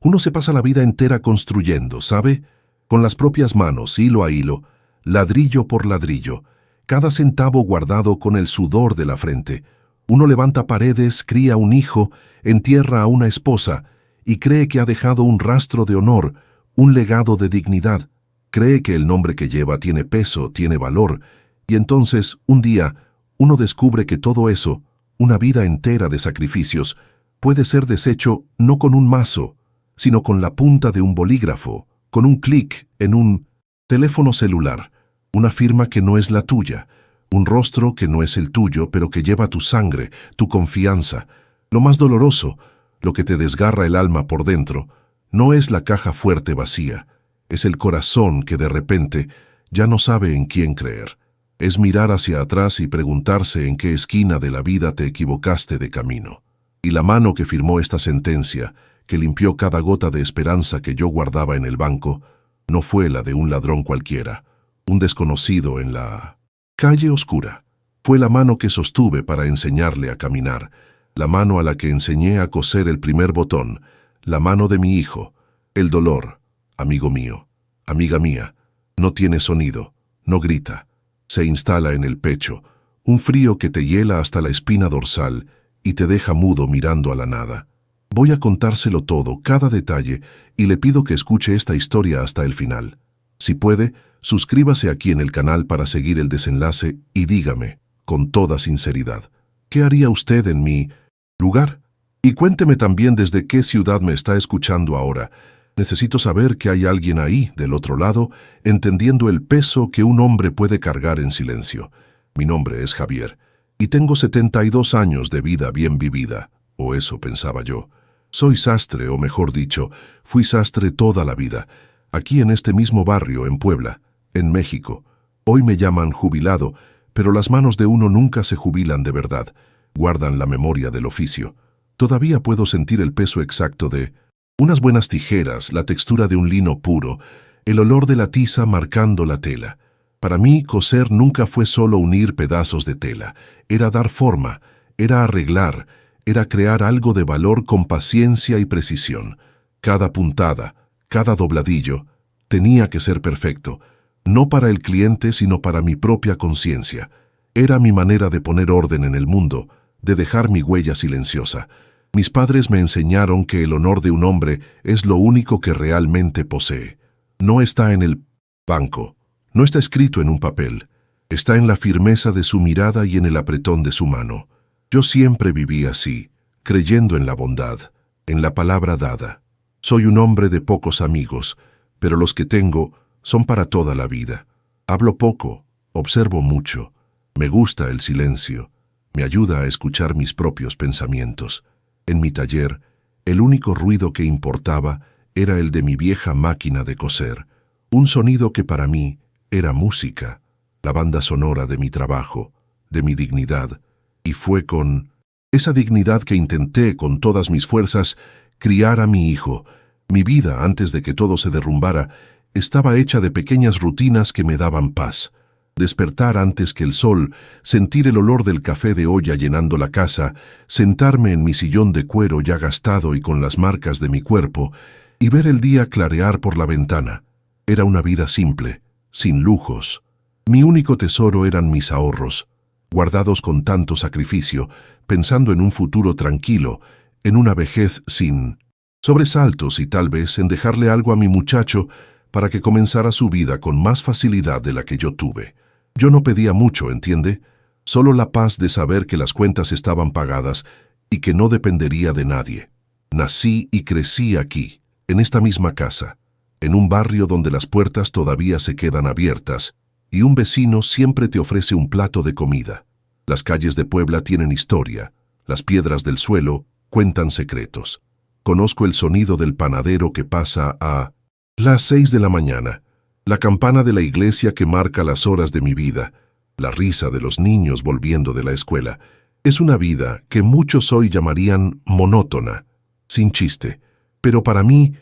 Uno se pasa la vida entera construyendo, ¿sabe? Con las propias manos, hilo a hilo, ladrillo por ladrillo, cada centavo guardado con el sudor de la frente. Uno levanta paredes, cría un hijo, entierra a una esposa y cree que ha dejado un rastro de honor, un legado de dignidad. Cree que el nombre que lleva tiene peso, tiene valor, y entonces, un día, uno descubre que todo eso, una vida entera de sacrificios, puede ser deshecho no con un mazo, sino con la punta de un bolígrafo, con un clic en un teléfono celular, una firma que no es la tuya, un rostro que no es el tuyo, pero que lleva tu sangre, tu confianza. Lo más doloroso, lo que te desgarra el alma por dentro, no es la caja fuerte vacía, es el corazón que de repente ya no sabe en quién creer. Es mirar hacia atrás y preguntarse en qué esquina de la vida te equivocaste de camino. Y la mano que firmó esta sentencia, que limpió cada gota de esperanza que yo guardaba en el banco, no fue la de un ladrón cualquiera, un desconocido en la calle oscura. Fue la mano que sostuve para enseñarle a caminar, la mano a la que enseñé a coser el primer botón, la mano de mi hijo. El dolor, amigo mío, amiga mía, no tiene sonido, no grita, se instala en el pecho, un frío que te hiela hasta la espina dorsal y te deja mudo mirando a la nada. Voy a contárselo todo, cada detalle, y le pido que escuche esta historia hasta el final. Si puede, suscríbase aquí en el canal para seguir el desenlace y dígame, con toda sinceridad, ¿qué haría usted en mi lugar? Y cuénteme también desde qué ciudad me está escuchando ahora. Necesito saber que hay alguien ahí, del otro lado, entendiendo el peso que un hombre puede cargar en silencio. Mi nombre es Javier, y tengo 72 años de vida bien vivida, o eso pensaba yo. Soy sastre, o mejor dicho, fui sastre toda la vida, aquí en este mismo barrio, en Puebla, en México. Hoy me llaman jubilado, pero las manos de uno nunca se jubilan de verdad, guardan la memoria del oficio. Todavía puedo sentir el peso exacto de unas buenas tijeras, la textura de un lino puro, el olor de la tiza marcando la tela. Para mí, coser nunca fue solo unir pedazos de tela, era dar forma, era arreglar, era crear algo de valor con paciencia y precisión. Cada puntada, cada dobladillo, tenía que ser perfecto, no para el cliente sino para mi propia conciencia. Era mi manera de poner orden en el mundo, de dejar mi huella silenciosa. Mis padres me enseñaron que el honor de un hombre es lo único que realmente posee. No está en el banco, no está escrito en un papel, está en la firmeza de su mirada y en el apretón de su mano. Yo siempre viví así, creyendo en la bondad, en la palabra dada. Soy un hombre de pocos amigos, pero los que tengo son para toda la vida. Hablo poco, observo mucho, me gusta el silencio, me ayuda a escuchar mis propios pensamientos. En mi taller, el único ruido que importaba era el de mi vieja máquina de coser, un sonido que para mí era música, la banda sonora de mi trabajo, de mi dignidad, y fue con esa dignidad que intenté con todas mis fuerzas criar a mi hijo. Mi vida, antes de que todo se derrumbara, estaba hecha de pequeñas rutinas que me daban paz. Despertar antes que el sol, sentir el olor del café de olla llenando la casa, sentarme en mi sillón de cuero ya gastado y con las marcas de mi cuerpo, y ver el día clarear por la ventana. Era una vida simple, sin lujos. Mi único tesoro eran mis ahorros, guardados con tanto sacrificio, pensando en un futuro tranquilo, en una vejez sin sobresaltos y tal vez en dejarle algo a mi muchacho para que comenzara su vida con más facilidad de la que yo tuve. Yo no pedía mucho, ¿entiende? Solo la paz de saber que las cuentas estaban pagadas y que no dependería de nadie. Nací y crecí aquí, en esta misma casa, en un barrio donde las puertas todavía se quedan abiertas y un vecino siempre te ofrece un plato de comida. Las calles de Puebla tienen historia, las piedras del suelo cuentan secretos. Conozco el sonido del panadero que pasa a las 6 de la mañana, la campana de la iglesia que marca las horas de mi vida, la risa de los niños volviendo de la escuela. Es una vida que muchos hoy llamarían monótona, sin chiste, pero para mí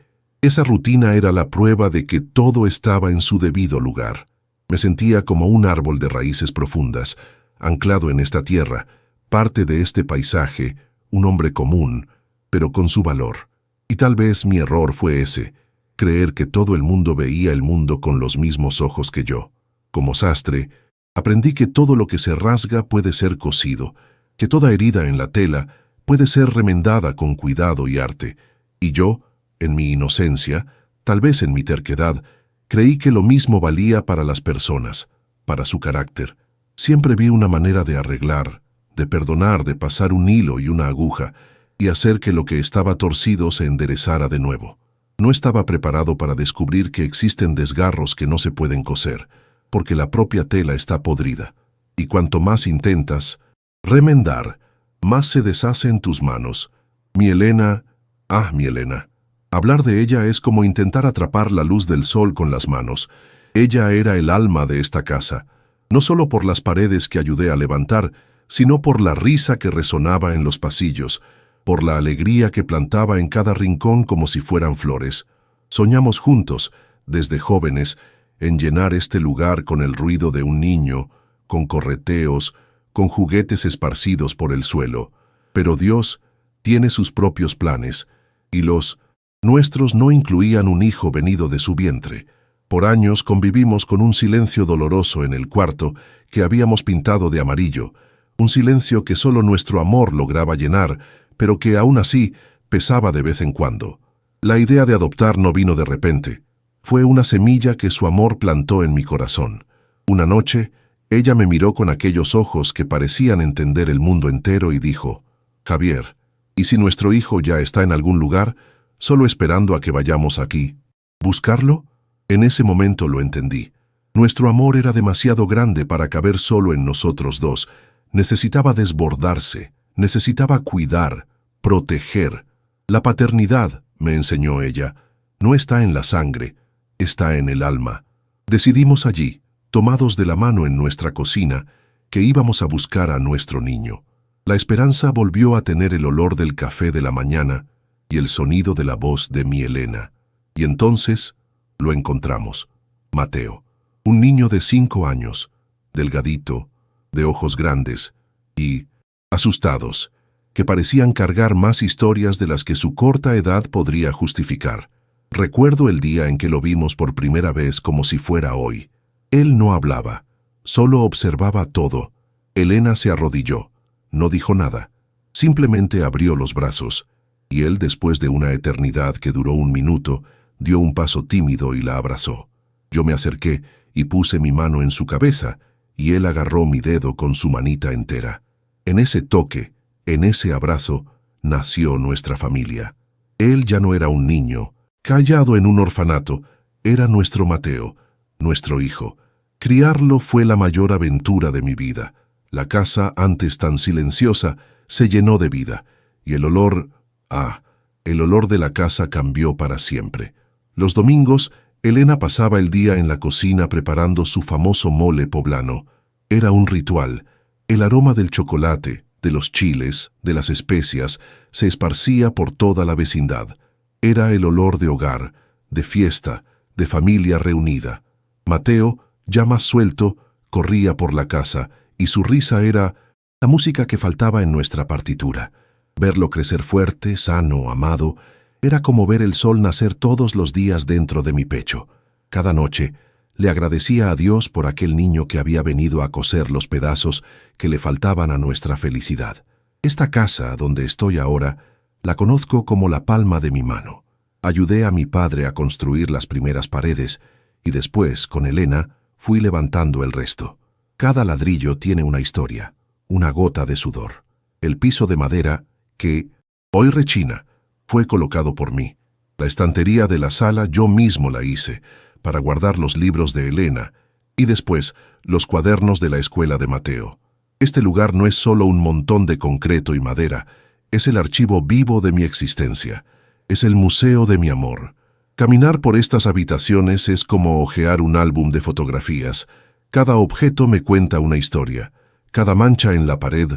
esa rutina era la prueba de que todo estaba en su debido lugar. Me sentía como un árbol de raíces profundas, anclado en esta tierra, parte de este paisaje, un hombre común, pero con su valor. Y tal vez mi error fue ese, creer que todo el mundo veía el mundo con los mismos ojos que yo. Como sastre, aprendí que todo lo que se rasga puede ser cosido, que toda herida en la tela puede ser remendada con cuidado y arte. Y yo, en mi inocencia, tal vez en mi terquedad, creí que lo mismo valía para las personas, para su carácter. Siempre vi una manera de arreglar, de perdonar, de pasar un hilo y una aguja, y hacer que lo que estaba torcido se enderezara de nuevo. No estaba preparado para descubrir que existen desgarros que no se pueden coser, porque la propia tela está podrida, y cuanto más intentas remendar, más se deshace en tus manos. Mi Elena, mi Elena. Hablar de ella es como intentar atrapar la luz del sol con las manos. Ella era el alma de esta casa, no solo por las paredes que ayudé a levantar, sino por la risa que resonaba en los pasillos, por la alegría que plantaba en cada rincón como si fueran flores. Soñamos juntos, desde jóvenes, en llenar este lugar con el ruido de un niño, con correteos, con juguetes esparcidos por el suelo. Pero Dios tiene sus propios planes, y los nuestros no incluían un hijo venido de su vientre. Por años convivimos con un silencio doloroso en el cuarto que habíamos pintado de amarillo, un silencio que solo nuestro amor lograba llenar, pero que aún así pesaba de vez en cuando. La idea de adoptar no vino de repente. Fue una semilla que su amor plantó en mi corazón. Una noche, ella me miró con aquellos ojos que parecían entender el mundo entero y dijo: «Javier, ¿y si nuestro hijo ya está en algún lugar, solo esperando a que vayamos aquí? ¿Buscarlo?». En ese momento lo entendí. Nuestro amor era demasiado grande para caber solo en nosotros dos. Necesitaba desbordarse, necesitaba cuidar, proteger. La paternidad, me enseñó ella, no está en la sangre, está en el alma. Decidimos allí, tomados de la mano en nuestra cocina, que íbamos a buscar a nuestro niño. La esperanza volvió a tener el olor del café de la mañana y el sonido de la voz de mi Elena. Y entonces lo encontramos. Mateo, un niño de 5 años, delgadito, de ojos grandes y asustados, que parecían cargar más historias de las que su corta edad podría justificar. Recuerdo el día en que lo vimos por primera vez como si fuera hoy. Él no hablaba, solo observaba todo. Elena se arrodilló, no dijo nada, simplemente abrió los brazos, y él, después de una eternidad que duró 1 minuto, dio un paso tímido y la abrazó. Yo me acerqué y puse mi mano en su cabeza, y él agarró mi dedo con su manita entera. En ese toque, en ese abrazo, nació nuestra familia. Él ya no era un niño, callado en un orfanato, era nuestro Mateo, nuestro hijo. Criarlo fue la mayor aventura de mi vida. La casa, antes tan silenciosa, se llenó de vida, y el olor de la casa cambió para siempre. Los domingos, Elena pasaba el día en la cocina preparando su famoso mole poblano. Era un ritual. El aroma del chocolate, de los chiles, de las especias, se esparcía por toda la vecindad. Era el olor de hogar, de fiesta, de familia reunida. Mateo, ya más suelto, corría por la casa, y su risa era la música que faltaba en nuestra partitura. Verlo crecer fuerte, sano, amado, era como ver el sol nacer todos los días dentro de mi pecho. Cada noche le agradecía a Dios por aquel niño que había venido a coser los pedazos que le faltaban a nuestra felicidad. Esta casa donde estoy ahora la conozco como la palma de mi mano. Ayudé a mi padre a construir las primeras paredes y después, con Elena, fui levantando el resto. Cada ladrillo tiene una historia, una gota de sudor. El piso de madera, que hoy rechina, fue colocado por mí. La estantería de la sala yo mismo la hice, para guardar los libros de Elena, y después los cuadernos de la escuela de Mateo. Este lugar no es solo un montón de concreto y madera, es el archivo vivo de mi existencia, es el museo de mi amor. Caminar por estas habitaciones es como hojear un álbum de fotografías. Cada objeto me cuenta una historia, cada mancha en la pared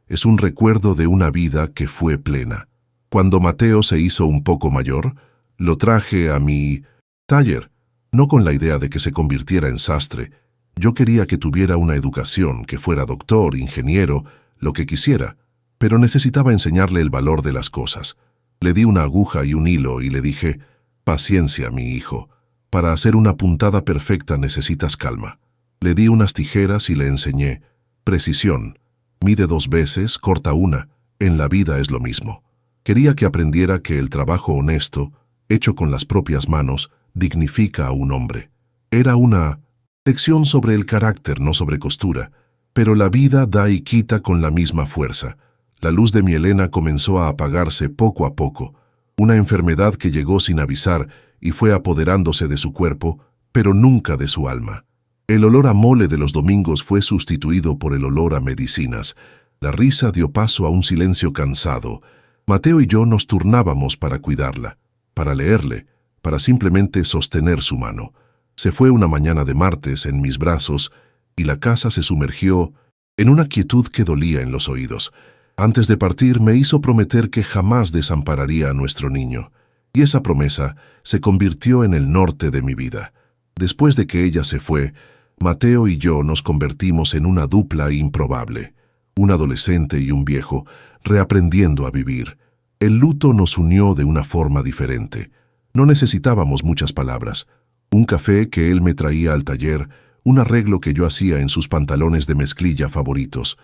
es un recuerdo de una vida que fue plena. Cuando Mateo se hizo un poco mayor, lo traje a mi taller, no con la idea de que se convirtiera en sastre. Yo quería que tuviera una educación, que fuera doctor, ingeniero, lo que quisiera, pero necesitaba enseñarle el valor de las cosas. Le di una aguja y un hilo y le dije, «Paciencia, mi hijo. Para hacer una puntada perfecta necesitas calma». Le di unas tijeras y le enseñé, «Precisión. Mide 2 veces, corta una. En la vida es lo mismo». Quería que aprendiera que el trabajo honesto, hecho con las propias manos, dignifica a un hombre. Era una lección sobre el carácter, no sobre costura, pero la vida da y quita con la misma fuerza. La luz de mi Elena comenzó a apagarse poco a poco, una enfermedad que llegó sin avisar y fue apoderándose de su cuerpo, pero nunca de su alma. El olor a mole de los domingos fue sustituido por el olor a medicinas. La risa dio paso a un silencio cansado. Mateo y yo nos turnábamos para cuidarla, para leerle, para simplemente sostener su mano. Se fue una mañana de martes en mis brazos y la casa se sumergió en una quietud que dolía en los oídos. Antes de partir me hizo prometer que jamás desampararía a nuestro niño, y esa promesa se convirtió en el norte de mi vida. Después de que ella se fue, Mateo y yo nos convertimos en una dupla improbable, un adolescente y un viejo, reaprendiendo a vivir. El luto nos unió de una forma diferente. No necesitábamos muchas palabras. Un café que él me traía al taller, un arreglo que yo hacía en sus pantalones de mezclilla favoritos.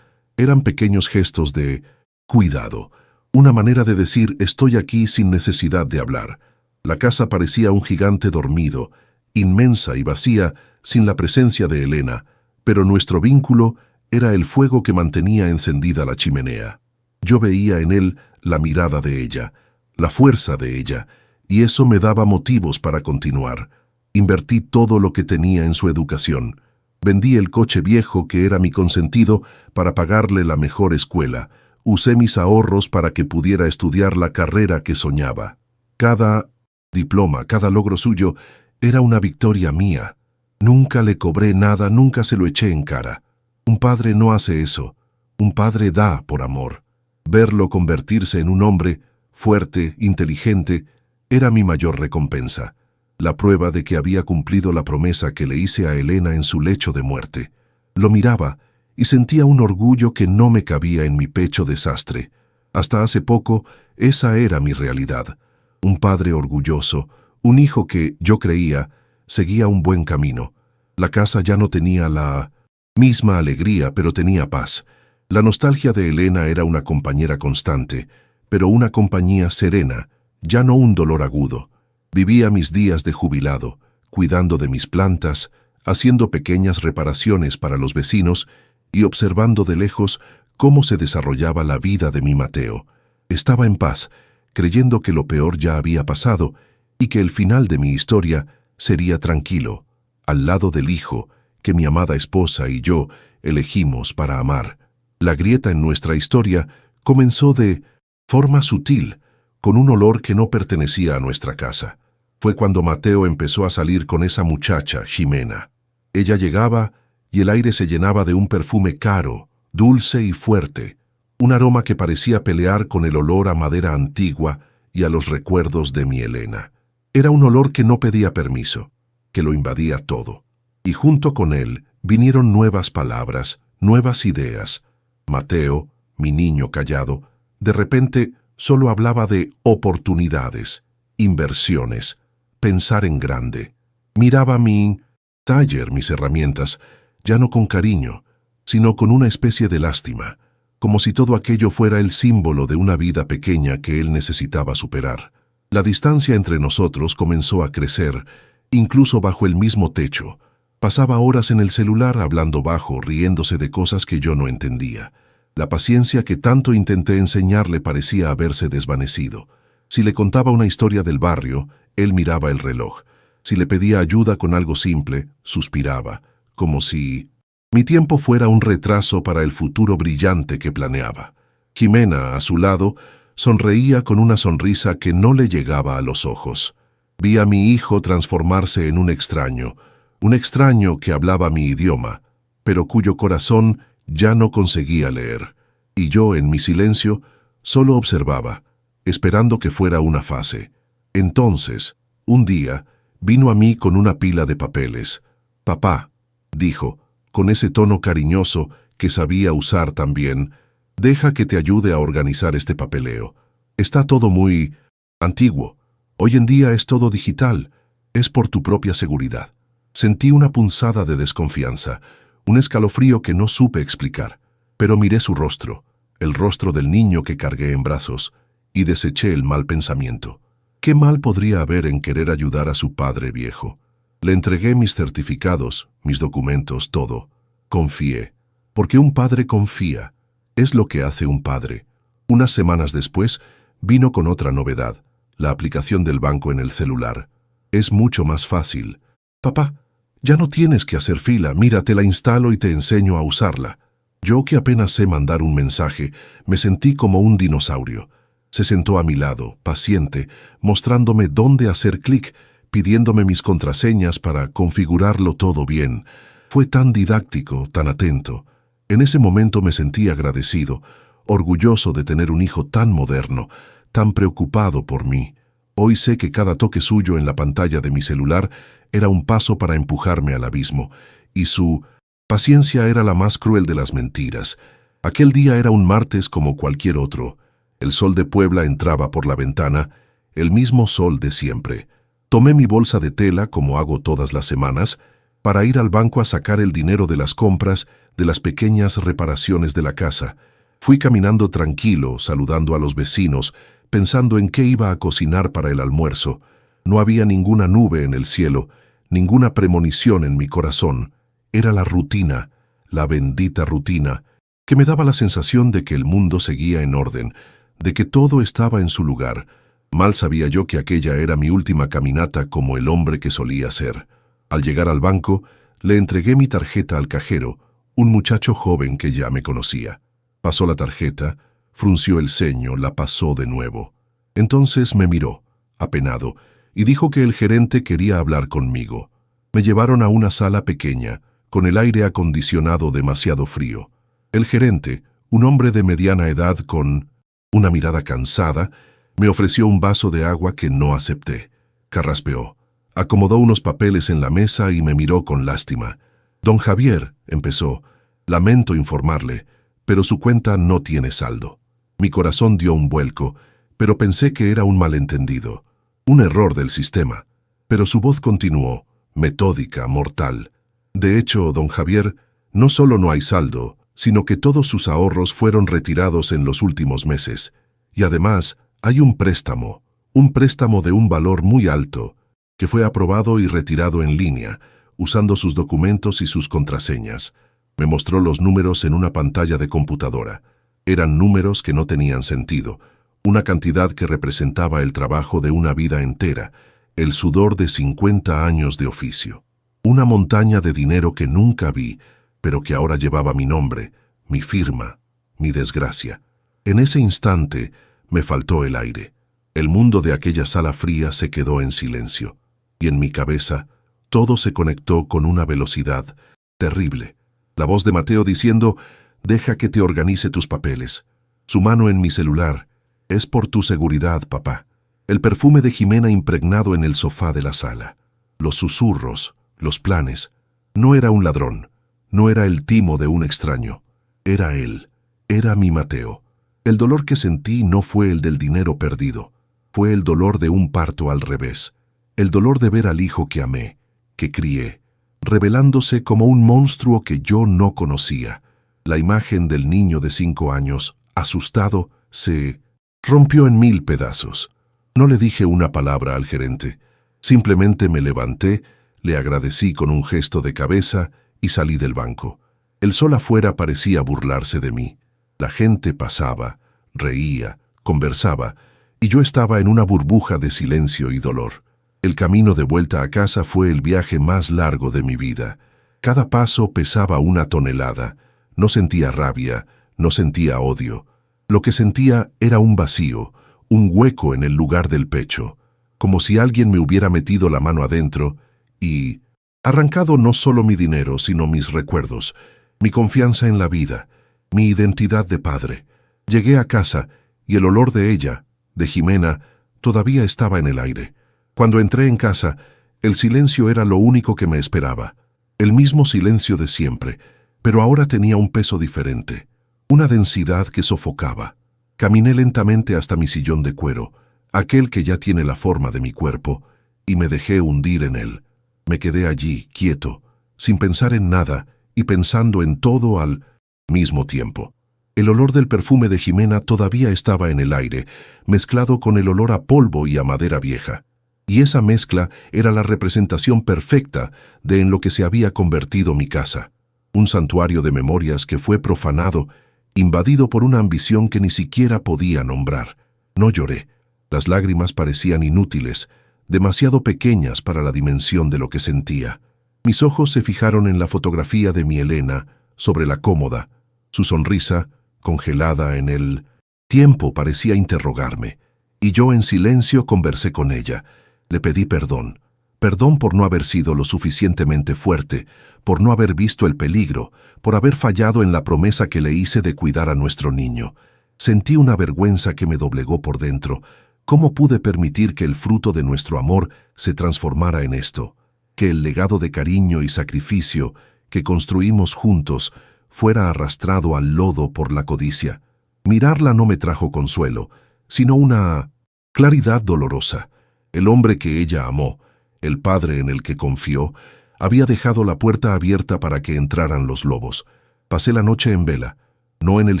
Eran pequeños gestos de cuidado, una manera de decir estoy aquí sin necesidad de hablar. La casa parecía un gigante dormido, inmensa y vacía, sin la presencia de Elena, pero nuestro vínculo era el fuego que mantenía encendida la chimenea. Yo veía en él la mirada de ella, la fuerza de ella, y eso me daba motivos para continuar. Invertí todo lo que tenía en su educación. Vendí el coche viejo que era mi consentido para pagarle la mejor escuela. Usé mis ahorros para que pudiera estudiar la carrera que soñaba. Cada diploma, cada logro suyo, era una victoria mía. Nunca le cobré nada, nunca se lo eché en cara. Un padre no hace eso. Un padre da por amor. Verlo convertirse en un hombre fuerte, inteligente, era mi mayor recompensa. La prueba de que había cumplido la promesa que le hice a Elena en su lecho de muerte. Lo miraba y sentía un orgullo que no me cabía en mi pecho desastre. Hasta hace poco, esa era mi realidad. Un padre orgulloso, un hijo que, yo creía, seguía un buen camino. La casa ya no tenía la misma alegría, pero tenía paz. La nostalgia de Elena era una compañera constante, pero una compañía serena, ya no un dolor agudo. Vivía mis días de jubilado, cuidando de mis plantas, haciendo pequeñas reparaciones para los vecinos y observando de lejos cómo se desarrollaba la vida de mi Mateo. Estaba en paz, creyendo que lo peor ya había pasado y que el final de mi historia sería tranquilo, al lado del hijo que mi amada esposa y yo elegimos para amar. La grieta en nuestra historia comenzó de forma sutil, con un olor que no pertenecía a nuestra casa. Fue cuando Mateo empezó a salir con esa muchacha, Ximena. Ella llegaba y el aire se llenaba de un perfume caro, dulce y fuerte, un aroma que parecía pelear con el olor a madera antigua y a los recuerdos de mi Elena. Era un olor que no pedía permiso, que lo invadía todo. Y junto con él vinieron nuevas palabras, nuevas ideas. Mateo, mi niño callado, de repente solo hablaba de oportunidades, inversiones, pensar en grande. Miraba mi taller, mis herramientas, ya no con cariño, sino con una especie de lástima, como si todo aquello fuera el símbolo de una vida pequeña que él necesitaba superar. La distancia entre nosotros comenzó a crecer, incluso bajo el mismo techo. Pasaba horas en el celular hablando bajo, riéndose de cosas que yo no entendía. La paciencia que tanto intenté enseñarle parecía haberse desvanecido. Si le contaba una historia del barrio, él miraba el reloj. Si le pedía ayuda con algo simple, suspiraba, como si mi tiempo fuera un retraso para el futuro brillante que planeaba. Ximena, a su lado, sonreía con una sonrisa que no le llegaba a los ojos. Vi a mi hijo transformarse en un extraño que hablaba mi idioma, pero cuyo corazón ya no conseguía leer. Y yo, en mi silencio, solo observaba, esperando que fuera una fase. Entonces, un día, vino a mí con una pila de papeles. «Papá», dijo, con ese tono cariñoso que sabía usar también, «deja que te ayude a organizar este papeleo. Está todo muy Antiguo. Hoy en día es todo digital. Es por tu propia seguridad. Sentí una punzada de desconfianza, un escalofrío que no supe explicar. Pero miré su rostro, el rostro del niño que cargué en brazos, y deseché el mal pensamiento. ¿Qué mal podría haber en querer ayudar a su padre viejo? Le entregué mis certificados, mis documentos, todo. Confié. Porque un padre confía. Es lo que hace un padre. Unas semanas después, vino con otra novedad, la aplicación del banco en el celular. Es mucho más fácil. Papá, ya no tienes que hacer fila, mira, te la instalo y te enseño a usarla. Yo, que apenas sé mandar un mensaje, me sentí como un dinosaurio. Se sentó a mi lado, paciente, mostrándome dónde hacer clic, pidiéndome mis contraseñas para configurarlo todo bien. Fue tan didáctico, tan atento. En ese momento me sentí agradecido, orgulloso de tener un hijo tan moderno, tan preocupado por mí. Hoy sé que cada toque suyo en la pantalla de mi celular era un paso para empujarme al abismo, y su paciencia era la más cruel de las mentiras. Aquel día era un martes como cualquier otro. El sol de Puebla entraba por la ventana, el mismo sol de siempre. Tomé mi bolsa de tela, como hago todas las semanas, para ir al banco a sacar el dinero de las compras, de las pequeñas reparaciones de la casa. Fui caminando tranquilo, saludando a los vecinos, pensando en qué iba a cocinar para el almuerzo. No había ninguna nube en el cielo, ninguna premonición en mi corazón. Era la rutina, la bendita rutina, que me daba la sensación de que el mundo seguía en orden, de que todo estaba en su lugar. Mal sabía yo que aquella era mi última caminata como el hombre que solía ser. Al llegar al banco, le entregué mi tarjeta al cajero, un muchacho joven que ya me conocía. Pasó la tarjeta, frunció el ceño, la pasó de nuevo. Entonces me miró, apenado, y dijo que el gerente quería hablar conmigo. Me llevaron a una sala pequeña, con el aire acondicionado demasiado frío. El gerente, un hombre de mediana edad con una mirada cansada, me ofreció un vaso de agua que no acepté. Carraspeó. Acomodó unos papeles en la mesa y me miró con lástima. Don Javier, empezó, lamento informarle, pero su cuenta no tiene saldo. Mi corazón dio un vuelco, pero pensé que era un malentendido, un error del sistema. Pero su voz continuó, metódica, mortal. De hecho, don Javier, no solo no hay saldo, sino que todos sus ahorros fueron retirados en los últimos meses. Y además, hay un préstamo de un valor muy alto, que fue aprobado y retirado en línea, usando sus documentos y sus contraseñas. Me mostró los números en una pantalla de computadora. Eran números que no tenían sentido, una cantidad que representaba el trabajo de una vida entera, el sudor de 50 años de oficio. Una montaña de dinero que nunca vi, pero que ahora llevaba mi nombre, mi firma, mi desgracia. En ese instante me faltó el aire. El mundo de aquella sala fría se quedó en silencio, y en mi cabeza todo se conectó con una velocidad terrible. La voz de Mateo diciendo, «Deja que te organice tus papeles». Su mano en mi celular, «Es por tu seguridad, papá». El perfume de Jimena impregnado en el sofá de la sala. Los susurros, los planes. No era un ladrón, no era el timo de un extraño. Era él, era mi Mateo. El dolor que sentí no fue el del dinero perdido, fue el dolor de un parto al revés. El dolor de ver al hijo que amé, que crié, revelándose como un monstruo que yo no conocía. La imagen del niño de 5 años, asustado, se rompió en 1000 pedazos. No le dije una palabra al gerente. Simplemente me levanté, le agradecí con un gesto de cabeza y salí del banco. El sol afuera parecía burlarse de mí. La gente pasaba, reía, conversaba, y yo estaba en una burbuja de silencio y dolor. El camino de vuelta a casa fue el viaje más largo de mi vida. Cada paso pesaba 1 tonelada. No sentía rabia, no sentía odio. Lo que sentía era un vacío, un hueco en el lugar del pecho, como si alguien me hubiera metido la mano adentro y arrancado no solo mi dinero, sino mis recuerdos, mi confianza en la vida, mi identidad de padre. Llegué a casa y el olor de ella, de Jimena, todavía estaba en el aire. Cuando entré en casa, el silencio era lo único que me esperaba. El mismo silencio de siempre, pero ahora tenía un peso diferente, una densidad que sofocaba. Caminé lentamente hasta mi sillón de cuero, aquel que ya tiene la forma de mi cuerpo, y me dejé hundir en él. Me quedé allí, quieto, sin pensar en nada y pensando en todo al mismo tiempo. El olor del perfume de Jimena todavía estaba en el aire, mezclado con el olor a polvo y a madera vieja. Y esa mezcla era la representación perfecta de en lo que se había convertido mi casa. Un santuario de memorias que fue profanado, invadido por una ambición que ni siquiera podía nombrar. No lloré. Las lágrimas parecían inútiles, demasiado pequeñas para la dimensión de lo que sentía. Mis ojos se fijaron en la fotografía de mi Elena sobre la cómoda. Su sonrisa, congelada en el tiempo, parecía interrogarme, y yo en silencio conversé con ella. Le pedí perdón. Perdón por no haber sido lo suficientemente fuerte, por no haber visto el peligro, por haber fallado en la promesa que le hice de cuidar a nuestro niño. Sentí una vergüenza que me doblegó por dentro. ¿Cómo pude permitir que el fruto de nuestro amor se transformara en esto? Que el legado de cariño y sacrificio que construimos juntos fuera arrastrado al lodo por la codicia. Mirarla no me trajo consuelo, sino una claridad dolorosa. El hombre que ella amó, el padre en el que confió, había dejado la puerta abierta para que entraran los lobos. Pasé la noche en vela, no en el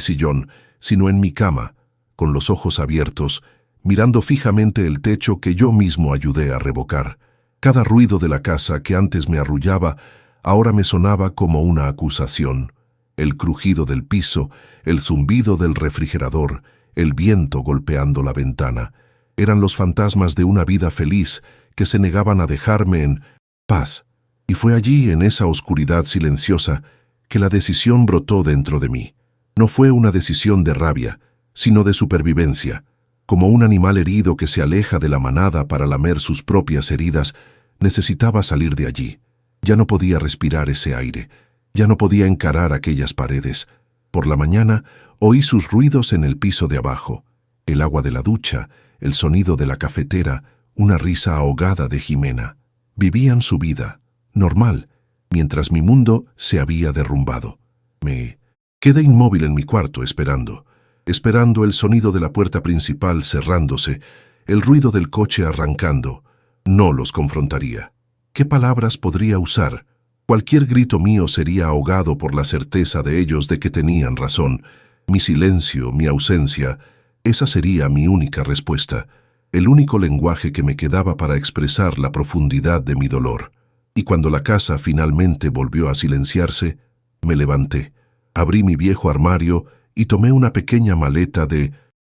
sillón, sino en mi cama, con los ojos abiertos, mirando fijamente el techo que yo mismo ayudé a revocar. Cada ruido de la casa que antes me arrullaba, ahora me sonaba como una acusación. El crujido del piso, el zumbido del refrigerador, el viento golpeando la ventana, eran los fantasmas de una vida feliz que se negaban a dejarme en paz. Y fue allí, en esa oscuridad silenciosa, que la decisión brotó dentro de mí. No fue una decisión de rabia, sino de supervivencia. Como un animal herido que se aleja de la manada para lamer sus propias heridas, necesitaba salir de allí. Ya no podía respirar ese aire, ya no podía encarar aquellas paredes. Por la mañana oí sus ruidos en el piso de abajo, el agua de la ducha, el sonido de la cafetera, una risa ahogada de Jimena. Vivían su vida, normal, mientras mi mundo se había derrumbado. Me quedé inmóvil en mi cuarto esperando el sonido de la puerta principal cerrándose, el ruido del coche arrancando. No los confrontaría. ¿Qué palabras podría usar? Cualquier grito mío sería ahogado por la certeza de ellos de que tenían razón. Mi silencio, mi ausencia, esa sería mi única respuesta, el único lenguaje que me quedaba para expresar la profundidad de mi dolor. Y cuando la casa finalmente volvió a silenciarse, me levanté, abrí mi viejo armario y tomé una pequeña maleta de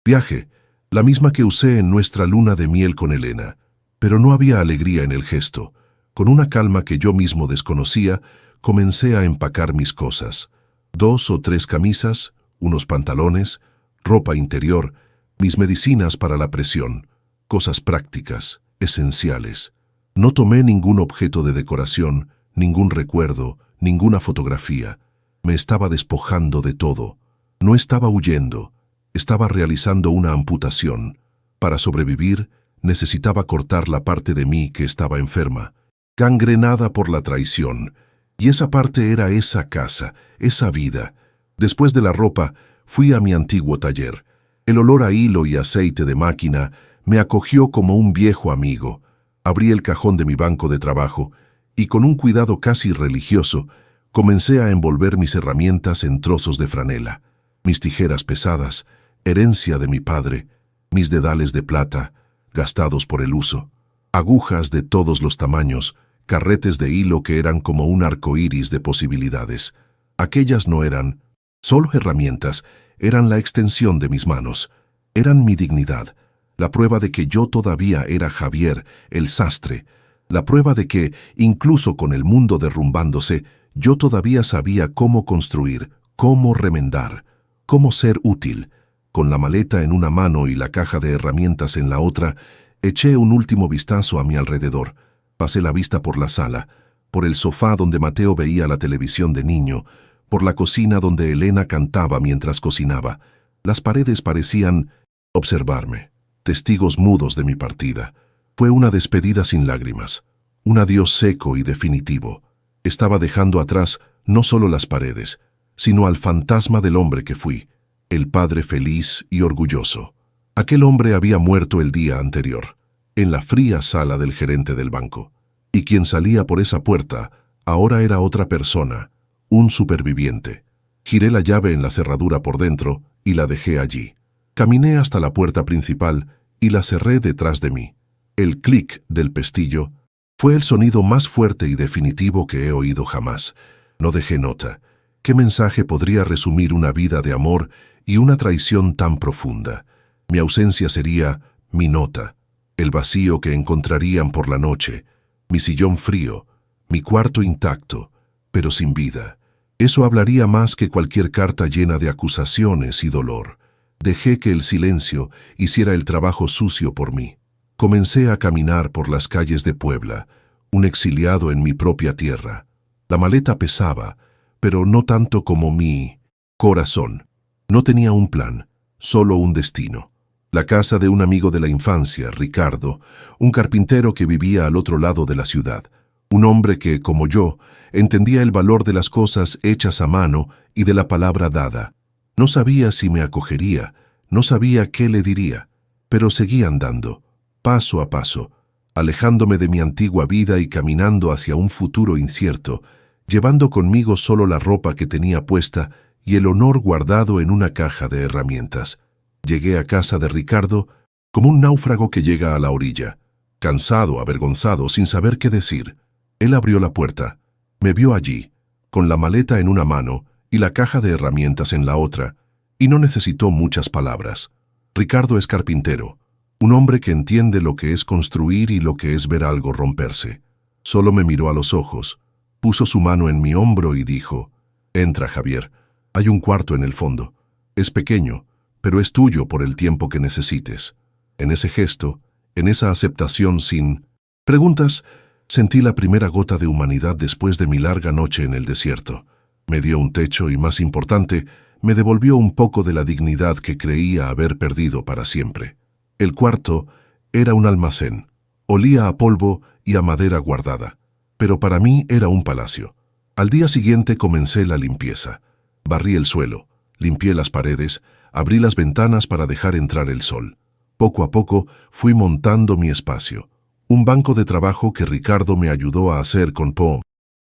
viaje, la misma que usé en nuestra luna de miel con Elena. Pero no había alegría en el gesto. Con una calma que yo mismo desconocía, comencé a empacar mis cosas. 2 o 3 camisas, unos pantalones, ropa interior, mis medicinas para la presión, cosas prácticas, esenciales. No tomé ningún objeto de decoración, ningún recuerdo, ninguna fotografía. Me estaba despojando de todo. No estaba huyendo, estaba realizando una amputación. Para sobrevivir, necesitaba cortar la parte de mí que estaba enferma, gangrenada por la traición, y esa parte era esa casa, esa vida. Después de la ropa, fui a mi antiguo taller. El olor a hilo y aceite de máquina me acogió como un viejo amigo. Abrí el cajón de mi banco de trabajo y con un cuidado casi religioso, comencé a envolver mis herramientas en trozos de franela. Mis tijeras pesadas, herencia de mi padre, mis dedales de plata, gastados por el uso, agujas de todos los tamaños, carretes de hilo que eran como un arco iris de posibilidades. Aquellas no eran solo herramientas, eran la extensión de mis manos, eran mi dignidad, la prueba de que yo todavía era Javier, el sastre, la prueba de que, incluso con el mundo derrumbándose, yo todavía sabía cómo construir, cómo remendar, cómo ser útil. Con la maleta en una mano y la caja de herramientas en la otra, eché un último vistazo a mi alrededor. Pasé la vista por la sala, por el sofá donde Mateo veía la televisión de niño, por la cocina donde Elena cantaba mientras cocinaba. Las paredes parecían observarme, testigos mudos de mi partida. Fue una despedida sin lágrimas, un adiós seco y definitivo. Estaba dejando atrás no solo las paredes, sino al fantasma del hombre que fui, el padre feliz y orgulloso. Aquel hombre había muerto el día anterior, en la fría sala del gerente del banco, y quien salía por esa puerta ahora era otra persona, un superviviente. Giré la llave en la cerradura por dentro y la dejé allí. Caminé hasta la puerta principal y la cerré detrás de mí. El clic del pestillo fue el sonido más fuerte y definitivo que he oído jamás. No dejé nota. ¿Qué mensaje podría resumir una vida de amor y una traición tan profunda? Mi ausencia sería mi nota, el vacío que encontrarían por la noche, mi sillón frío, mi cuarto intacto, pero sin vida. Eso hablaría más que cualquier carta llena de acusaciones y dolor. Dejé que el silencio hiciera el trabajo sucio por mí. Comencé a caminar por las calles de Puebla, un exiliado en mi propia tierra. La maleta pesaba, pero no tanto como mi corazón. No tenía un plan, solo un destino. La casa de un amigo de la infancia, Ricardo, un carpintero que vivía al otro lado de la ciudad. Un hombre que, como yo, entendía el valor de las cosas hechas a mano y de la palabra dada. No sabía si me acogería, no sabía qué le diría, pero seguí andando, paso a paso, alejándome de mi antigua vida y caminando hacia un futuro incierto, llevando conmigo solo la ropa que tenía puesta y el honor guardado en una caja de herramientas. Llegué a casa de Ricardo como un náufrago que llega a la orilla, cansado, avergonzado, sin saber qué decir. Él abrió la puerta, me vio allí, con la maleta en una mano y la caja de herramientas en la otra, y no necesitó muchas palabras. Ricardo es carpintero, un hombre que entiende lo que es construir y lo que es ver algo romperse. Solo me miró a los ojos, puso su mano en mi hombro y dijo: «Entra, Javier, hay un cuarto en el fondo. Es pequeño, pero es tuyo por el tiempo que necesites». En ese gesto, en esa aceptación sin preguntas, sentí la primera gota de humanidad después de mi larga noche en el desierto. Me dio un techo y, más importante, me devolvió un poco de la dignidad que creía haber perdido para siempre. El cuarto era un almacén. Olía a polvo y a madera guardada, pero para mí era un palacio. Al día siguiente comencé la limpieza. Barrí el suelo, limpié las paredes, abrí las ventanas para dejar entrar el sol. Poco a poco fui montando mi espacio. Un banco de trabajo que Ricardo me ayudó a hacer con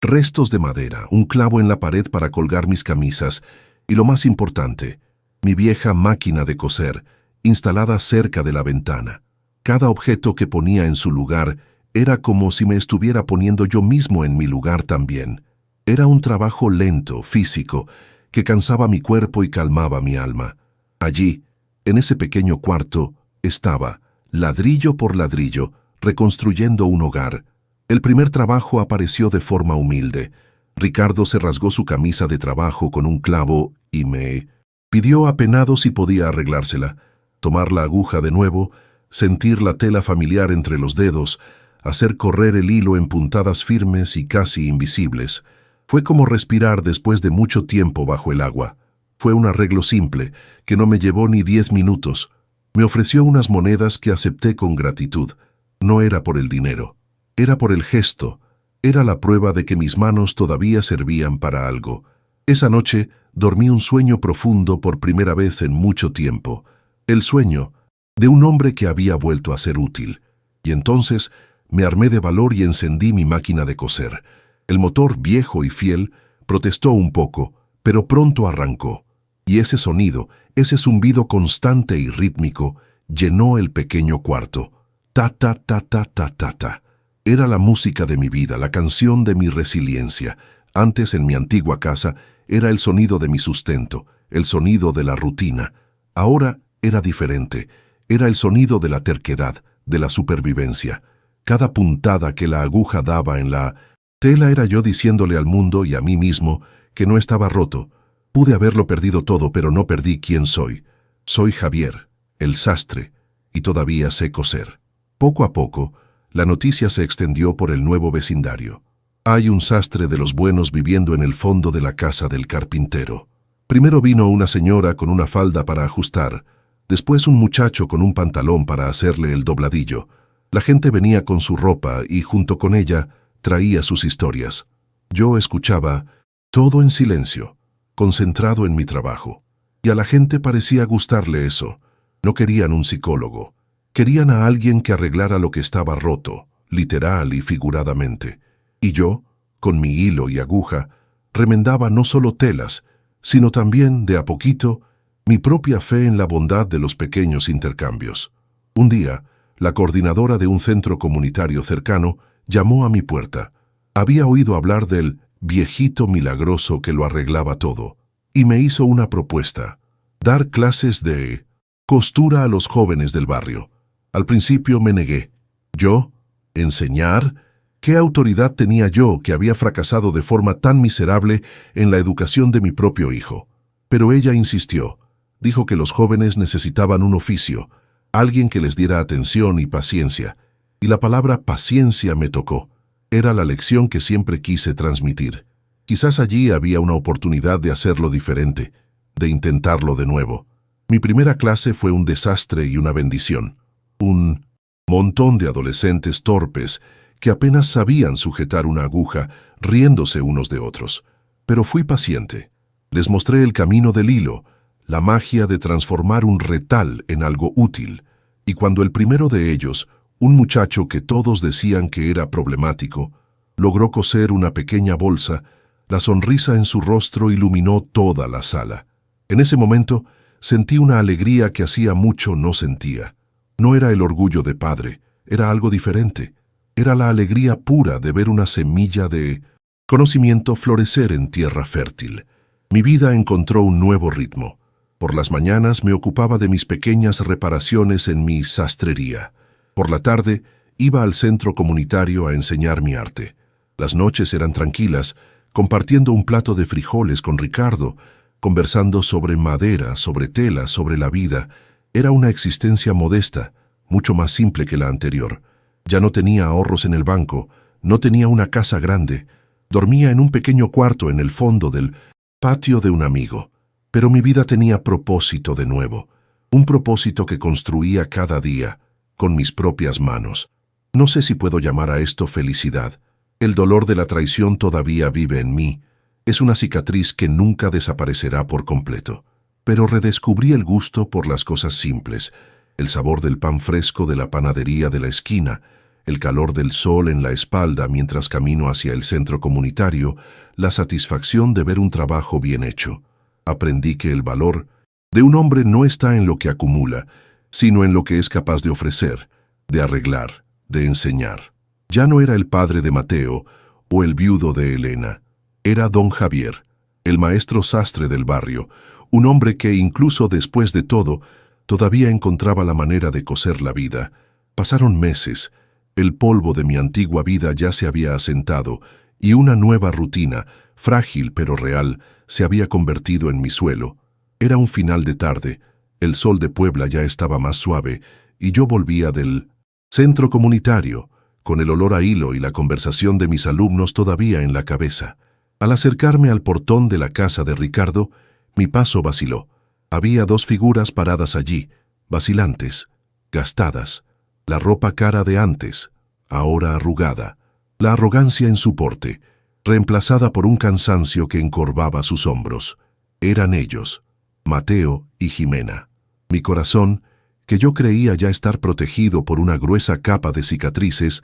restos de madera, un clavo en la pared para colgar mis camisas y, lo más importante, mi vieja máquina de coser, instalada cerca de la ventana. Cada objeto que ponía en su lugar era como si me estuviera poniendo yo mismo en mi lugar también. Era un trabajo lento, físico, que cansaba mi cuerpo y calmaba mi alma. Allí, en ese pequeño cuarto, estaba, ladrillo por ladrillo, reconstruyendo un hogar. El primer trabajo apareció de forma humilde. Ricardo se rasgó su camisa de trabajo con un clavo y me pidió apenado si podía arreglársela, tomar la aguja de nuevo, sentir la tela familiar entre los dedos, hacer correr el hilo en puntadas firmes y casi invisibles. Fue como respirar después de mucho tiempo bajo el agua. Fue un arreglo simple, que no me llevó ni 10 minutos. Me ofreció unas monedas que acepté con gratitud. No era por el dinero, era por el gesto, era la prueba de que mis manos todavía servían para algo. Esa noche dormí un sueño profundo por primera vez en mucho tiempo. El sueño de un hombre que había vuelto a ser útil. Y entonces me armé de valor y encendí mi máquina de coser. El motor, viejo y fiel, protestó un poco, pero pronto arrancó. Y ese sonido, ese zumbido constante y rítmico, llenó el pequeño cuarto. Ta, ta, ta, ta, ta, ta, ta. Era la música de mi vida, la canción de mi resiliencia. Antes, en mi antigua casa, era el sonido de mi sustento, el sonido de la rutina. Ahora era diferente. Era el sonido de la terquedad, de la supervivencia. Cada puntada que la aguja daba en la tela era yo diciéndole al mundo y a mí mismo que no estaba roto. Pude haberlo perdido todo, pero no perdí quién soy. Soy Javier, el sastre, y todavía sé coser. Poco a poco, la noticia se extendió por el nuevo vecindario. Hay un sastre de los buenos viviendo en el fondo de la casa del carpintero. Primero vino una señora con una falda para ajustar, después un muchacho con un pantalón para hacerle el dobladillo. La gente venía con su ropa y, junto con ella, traía sus historias. Yo escuchaba todo en silencio, concentrado en mi trabajo. Y a la gente parecía gustarle eso. No querían un psicólogo. Querían a alguien que arreglara lo que estaba roto, literal y figuradamente. Y yo, con mi hilo y aguja, remendaba no solo telas, sino también, de a poquito, mi propia fe en la bondad de los pequeños intercambios. Un día, la coordinadora de un centro comunitario cercano llamó a mi puerta. Había oído hablar del viejito milagroso que lo arreglaba todo, y me hizo una propuesta: dar clases de costura a los jóvenes del barrio. Al principio me negué. ¿Yo? ¿Enseñar? ¿Qué autoridad tenía yo, que había fracasado de forma tan miserable en la educación de mi propio hijo? Pero ella insistió. Dijo que los jóvenes necesitaban un oficio, alguien que les diera atención y paciencia. Y la palabra paciencia me tocó. Era la lección que siempre quise transmitir. Quizás allí había una oportunidad de hacerlo diferente, de intentarlo de nuevo. Mi primera clase fue un desastre y una bendición. Un montón de adolescentes torpes que apenas sabían sujetar una aguja, riéndose unos de otros. Pero fui paciente. Les mostré el camino del hilo, la magia de transformar un retal en algo útil. Y cuando el primero de ellos, un muchacho que todos decían que era problemático, logró coser una pequeña bolsa, la sonrisa en su rostro iluminó toda la sala. En ese momento sentí una alegría que hacía mucho no sentía. No era el orgullo de padre, era algo diferente. Era la alegría pura de ver una semilla de conocimiento florecer en tierra fértil. Mi vida encontró un nuevo ritmo. Por las mañanas me ocupaba de mis pequeñas reparaciones en mi sastrería. Por la tarde iba al centro comunitario a enseñar mi arte. Las noches eran tranquilas, compartiendo un plato de frijoles con Ricardo, conversando sobre madera, sobre tela, sobre la vida. Era una existencia modesta, mucho más simple que la anterior. Ya no tenía ahorros en el banco, no tenía una casa grande. Dormía en un pequeño cuarto en el fondo del patio de un amigo. Pero mi vida tenía propósito de nuevo, un propósito que construía cada día, con mis propias manos. No sé si puedo llamar a esto felicidad. El dolor de la traición todavía vive en mí. Es una cicatriz que nunca desaparecerá por completo. Pero redescubrí el gusto por las cosas simples, el sabor del pan fresco de la panadería de la esquina, el calor del sol en la espalda mientras camino hacia el centro comunitario, la satisfacción de ver un trabajo bien hecho. Aprendí que el valor de un hombre no está en lo que acumula, sino en lo que es capaz de ofrecer, de arreglar, de enseñar. Ya no era el padre de Mateo o el viudo de Elena. Era don Javier, el maestro sastre del barrio, un hombre que, incluso después de todo, todavía encontraba la manera de coser la vida. Pasaron meses, el polvo de mi antigua vida ya se había asentado y una nueva rutina, frágil pero real, se había convertido en mi suelo. Era un final de tarde, el sol de Puebla ya estaba más suave y yo volvía del centro comunitario, con el olor a hilo y la conversación de mis alumnos todavía en la cabeza. Al acercarme al portón de la casa de Ricardo, mi paso vaciló. Había dos figuras paradas allí, vacilantes, gastadas, la ropa cara de antes, ahora arrugada, la arrogancia en su porte, reemplazada por un cansancio que encorvaba sus hombros. Eran ellos, Mateo y Jimena. Mi corazón, que yo creía ya estar protegido por una gruesa capa de cicatrices,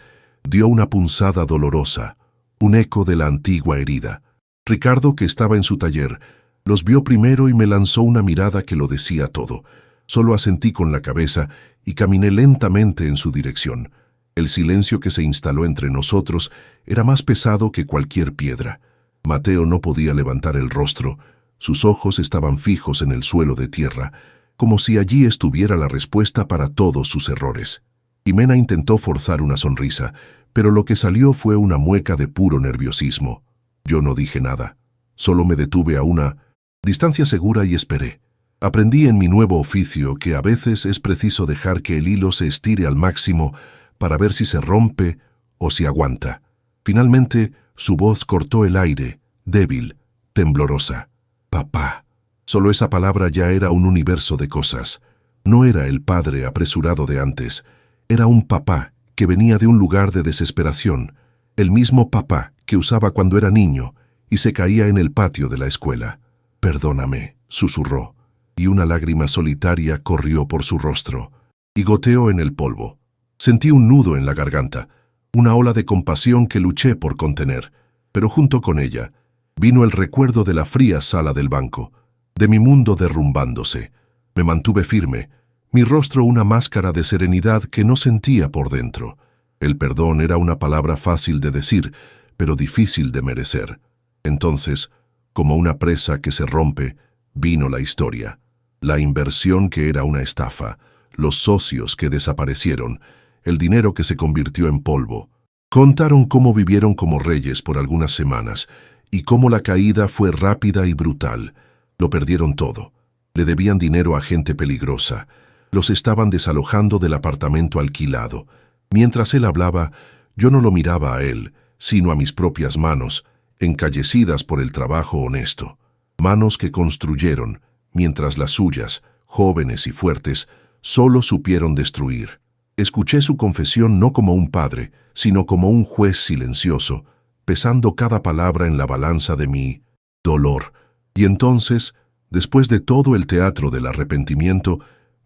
dio una punzada dolorosa, un eco de la antigua herida. Ricardo, que estaba en su taller, los vio primero y me lanzó una mirada que lo decía todo. Solo asentí con la cabeza y caminé lentamente en su dirección. El silencio que se instaló entre nosotros era más pesado que cualquier piedra. Mateo no podía levantar el rostro. Sus ojos estaban fijos en el suelo de tierra, como si allí estuviera la respuesta para todos sus errores. Jimena intentó forzar una sonrisa, pero lo que salió fue una mueca de puro nerviosismo. Yo no dije nada. Solo me detuve a una distancia segura y esperé. Aprendí en mi nuevo oficio que a veces es preciso dejar que el hilo se estire al máximo para ver si se rompe o si aguanta. Finalmente, su voz cortó el aire, débil, temblorosa. Papá. Solo esa palabra ya era un universo de cosas. No era el padre apresurado de antes. Era un papá que venía de un lugar de desesperación, el mismo papá que usaba cuando era niño y se caía en el patio de la escuela. Perdóname, susurró. y una lágrima solitaria corrió por su rostro y goteó en el polvo. Sentí un nudo en la garganta, una ola de compasión que luché por contener, pero junto con ella vino el recuerdo de la fría sala del banco, de mi mundo derrumbándose. Me mantuve firme, mi rostro una máscara de serenidad que no sentía por dentro. El perdón era una palabra fácil de decir, pero difícil de merecer. Entonces, como una presa que se rompe, vino la historia. La inversión que era una estafa, los socios que desaparecieron, el dinero que se convirtió en polvo. Contaron cómo vivieron como reyes por algunas semanas y cómo la caída fue rápida y brutal. Lo perdieron todo. Le debían dinero a gente peligrosa. Los estaban desalojando del apartamento alquilado. Mientras él hablaba, yo no lo miraba a él, sino a mis propias manos, encallecidas por el trabajo honesto. Manos que construyeron, mientras las suyas, jóvenes y fuertes, solo supieron destruir. Escuché su confesión no como un padre, sino como un juez silencioso, pesando cada palabra en la balanza de mi dolor. Y entonces, después de todo el teatro del arrepentimiento,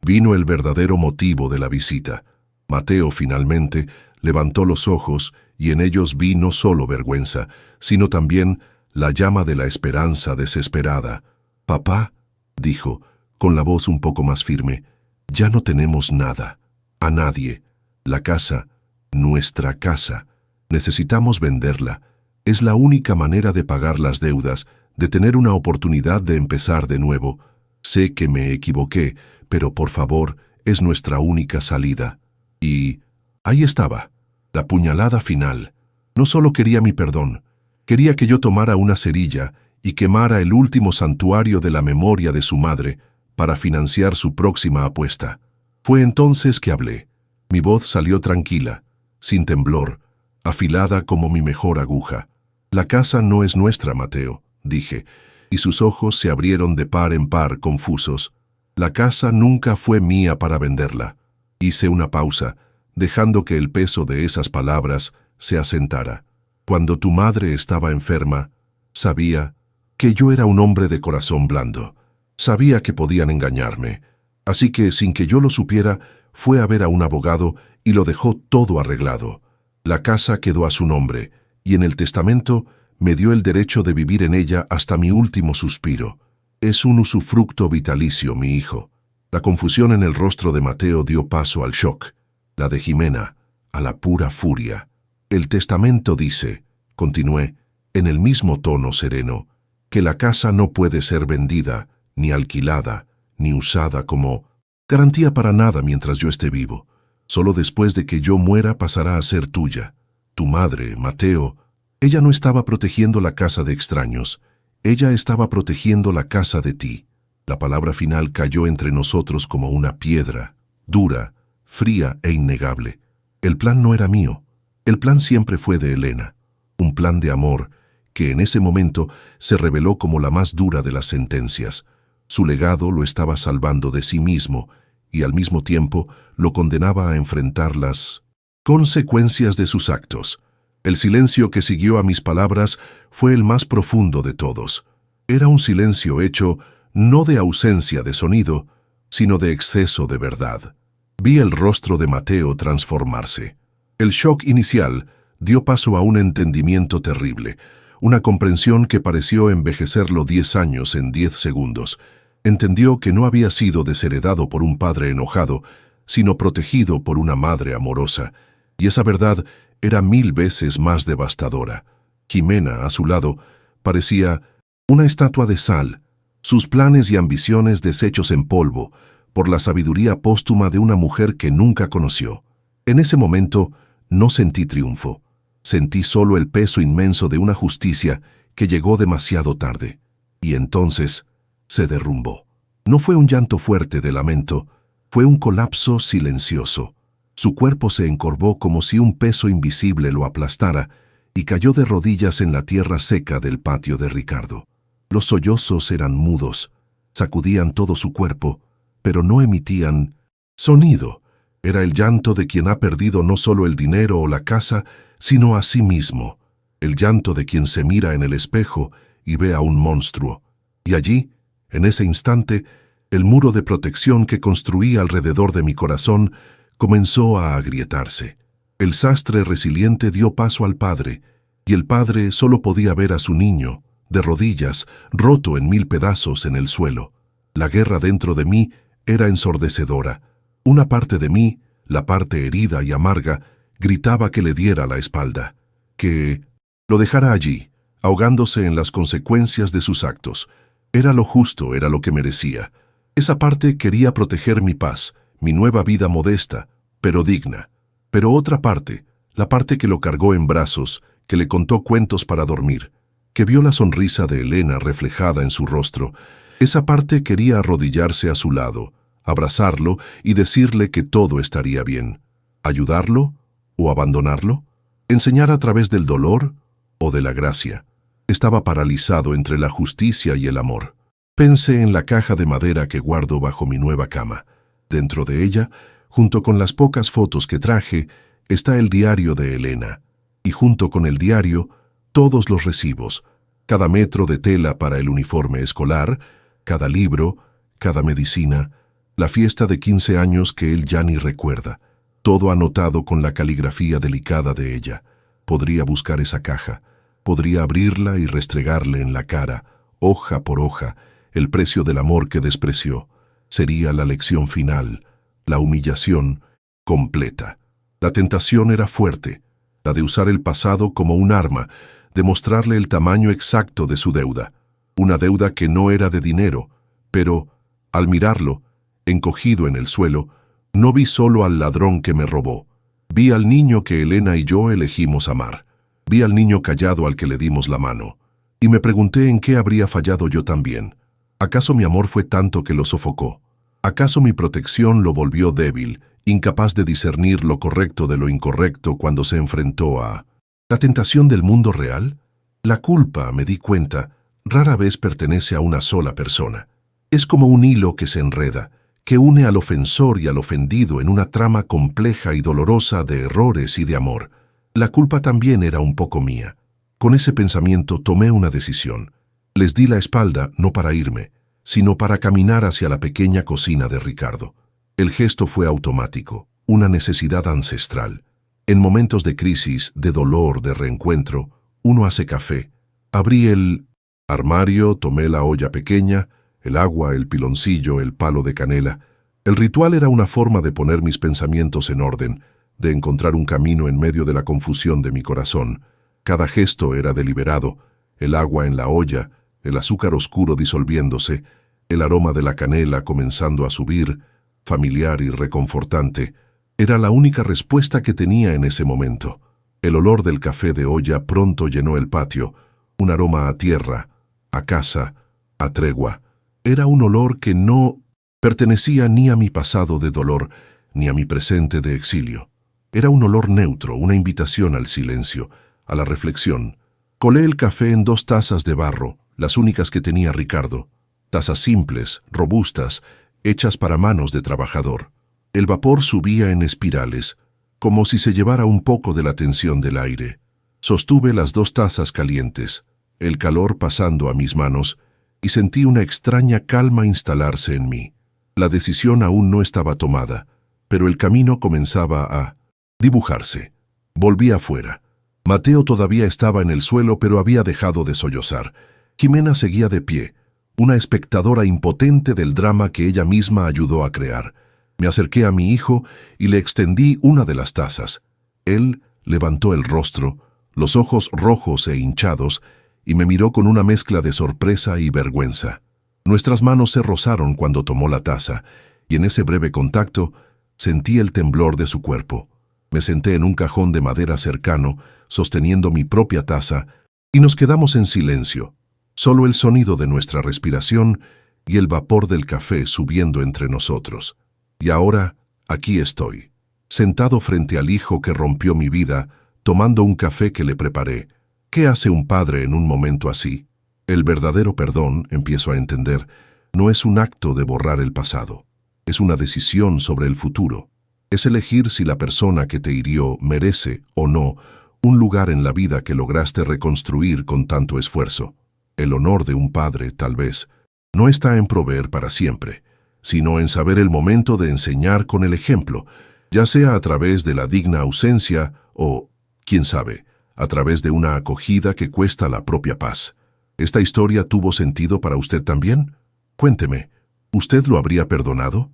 vino el verdadero motivo de la visita. Mateo finalmente levantó los ojos y en ellos vi no solo vergüenza, sino también la llama de la esperanza desesperada. «Papá», dijo, con la voz un poco más firme, «ya no tenemos nada, a nadie. La casa, nuestra casa. Necesitamos venderla. Es la única manera de pagar las deudas, de tener una oportunidad de empezar de nuevo. Sé que me equivoqué, pero por favor, es nuestra única salida». Y ahí estaba, la puñalada final. No solo quería mi perdón, quería que yo tomara una cerilla y quemara el último santuario de la memoria de su madre para financiar su próxima apuesta. Fue entonces que hablé. Mi voz salió tranquila, sin temblor, afilada como mi mejor aguja. «La casa no es nuestra, Mateo», dije, y sus ojos se abrieron de par en par, confusos. «La casa nunca fue mía para venderla». Hice una pausa, dejando que el peso de esas palabras se asentara. «Cuando tu madre estaba enferma, sabía que yo era un hombre de corazón blando. Sabía que podían engañarme. Así que, sin que yo lo supiera, fue a ver a un abogado y lo dejó todo arreglado. La casa quedó a su nombre, y en el testamento me dio el derecho de vivir en ella hasta mi último suspiro. Es un usufructo vitalicio, mi hijo». La confusión en el rostro de Mateo dio paso al shock, la de Jimena, a la pura furia. «El testamento dice», continué, en el mismo tono sereno, «que la casa no puede ser vendida, ni alquilada, ni usada como garantía para nada mientras yo esté vivo. Solo después de que yo muera pasará a ser tuya. Tu madre, Mateo, ella no estaba protegiendo la casa de extraños, ella estaba protegiendo la casa de ti». La palabra final cayó entre nosotros como una piedra, dura, fría e innegable. El plan no era mío. El plan siempre fue de Elena. Un plan de amor que en ese momento se reveló como la más dura de las sentencias. Su legado lo estaba salvando de sí mismo y al mismo tiempo lo condenaba a enfrentar las consecuencias de sus actos. El silencio que siguió a mis palabras fue el más profundo de todos. Era un silencio hecho no de ausencia de sonido, sino de exceso de verdad. Vi el rostro de Mateo transformarse. El shock inicial dio paso a un entendimiento terrible, una comprensión que pareció envejecerlo 10 años en 10 segundos. Entendió que no había sido desheredado por un padre enojado, sino protegido por una madre amorosa, y esa verdad era 1000 veces más devastadora. Jimena, a su lado, parecía una estatua de sal, sus planes y ambiciones deshechos en polvo por la sabiduría póstuma de una mujer que nunca conoció. En ese momento no sentí triunfo, sentí solo el peso inmenso de una justicia que llegó demasiado tarde, y entonces se derrumbó. No fue un llanto fuerte de lamento, fue un colapso silencioso. Su cuerpo se encorvó como si un peso invisible lo aplastara y cayó de rodillas en la tierra seca del patio de Ricardo. Los sollozos eran mudos, sacudían todo su cuerpo, pero no emitían sonido. Era el llanto de quien ha perdido no solo el dinero o la casa, sino a sí mismo. El llanto de quien se mira en el espejo y ve a un monstruo. Y allí, en ese instante, El muro de protección que construí alrededor de mi corazón comenzó a agrietarse. El sastre resiliente dio paso al padre, y el padre solo podía ver a su niño, de rodillas, roto en 1000 pedazos en el suelo. La guerra dentro de mí era ensordecedora. Una parte de mí, la parte herida y amarga, gritaba que le diera la espalda, que lo dejara allí, ahogándose en las consecuencias de sus actos. Era lo justo, era lo que merecía. Esa parte quería proteger mi paz, mi nueva vida modesta, pero digna. Pero otra parte, la parte que lo cargó en brazos, que le contó cuentos para dormir, que vio la sonrisa de Elena reflejada en su rostro, esa parte quería arrodillarse a su lado, abrazarlo y decirle que todo estaría bien. ¿Ayudarlo o abandonarlo? ¿Enseñar a través del dolor o de la gracia? Estaba paralizado entre la justicia y el amor. Pensé en la caja de madera que guardo bajo mi nueva cama. Dentro de ella, junto con las pocas fotos que traje, está el diario de Elena. Y junto con el diario, todos los recibos, cada metro de tela para el uniforme escolar, cada libro, cada medicina, la fiesta de 15 años que él ya ni recuerda, todo anotado con la caligrafía delicada de ella. Podría buscar esa caja, podría abrirla y restregarle en la cara, hoja por hoja, el precio del amor que despreció. Sería la lección final, la humillación completa. La tentación era fuerte, la de usar el pasado como un arma, de mostrarle el tamaño exacto de su deuda. Una deuda que no era de dinero, pero, al mirarlo, encogido en el suelo, no vi solo al ladrón que me robó. Vi al niño que Elena y yo elegimos amar. Vi al niño callado al que le dimos la mano. Y me pregunté en qué habría fallado yo también. ¿Acaso mi amor fue tanto que lo sofocó? ¿Acaso mi protección lo volvió débil, incapaz de discernir lo correcto de lo incorrecto cuando se enfrentó a la tentación del mundo real? La culpa, me di cuenta, rara vez pertenece a una sola persona. Es como un hilo que se enreda, que une al ofensor y al ofendido en una trama compleja y dolorosa de errores y de amor. La culpa también era un poco mía. Con ese pensamiento tomé una decisión. Les di la espalda no para irme, sino para caminar hacia la pequeña cocina de Ricardo. El gesto fue automático, una necesidad ancestral. En momentos de crisis, de dolor, de reencuentro, uno hace café. Abrí el armario, tomé la olla pequeña, el agua, el piloncillo, el palo de canela. El ritual era una forma de poner mis pensamientos en orden, de encontrar un camino en medio de la confusión de mi corazón. Cada gesto era deliberado, el agua en la olla, el azúcar oscuro disolviéndose, el aroma de la canela comenzando a subir, familiar y reconfortante. Era la única respuesta que tenía en ese momento. El olor del café de olla pronto llenó el patio, un aroma a tierra, a casa, a tregua. Era un olor que no pertenecía ni a mi pasado de dolor, ni a mi presente de exilio. Era un olor neutro, una invitación al silencio, a la reflexión. Colé el café en 2 tazas de barro, las únicas que tenía Ricardo. Tazas simples, robustas, hechas para manos de trabajador. El vapor subía en espirales, como si se llevara un poco de la tensión del aire. Sostuve las 2 tazas calientes, el calor pasando a mis manos, y sentí una extraña calma instalarse en mí. La decisión aún no estaba tomada, pero el camino comenzaba a dibujarse. Volví afuera. Mateo todavía estaba en el suelo, pero había dejado de sollozar. Jimena seguía de pie, una espectadora impotente del drama que ella misma ayudó a crear. Me acerqué a mi hijo y le extendí una de las tazas. Él levantó el rostro, los ojos rojos e hinchados, y me miró con una mezcla de sorpresa y vergüenza. Nuestras manos se rozaron cuando tomó la taza, y en ese breve contacto sentí el temblor de su cuerpo. Me senté en un cajón de madera cercano, sosteniendo mi propia taza, y nos quedamos en silencio. Solo el sonido de nuestra respiración y el vapor del café subiendo entre nosotros. Y ahora, aquí estoy, sentado frente al hijo que rompió mi vida, tomando un café que le preparé. ¿Qué hace un padre en un momento así? El verdadero perdón, empiezo a entender, no es un acto de borrar el pasado. Es una decisión sobre el futuro. Es elegir si la persona que te hirió merece o no un lugar en la vida que lograste reconstruir con tanto esfuerzo. El honor de un padre, tal vez, no está en proveer para siempre, sino en saber el momento de enseñar con el ejemplo, ya sea a través de la digna ausencia o, quién sabe, a través de una acogida que cuesta la propia paz. ¿Esta historia tuvo sentido para usted también? Cuénteme, ¿usted lo habría perdonado?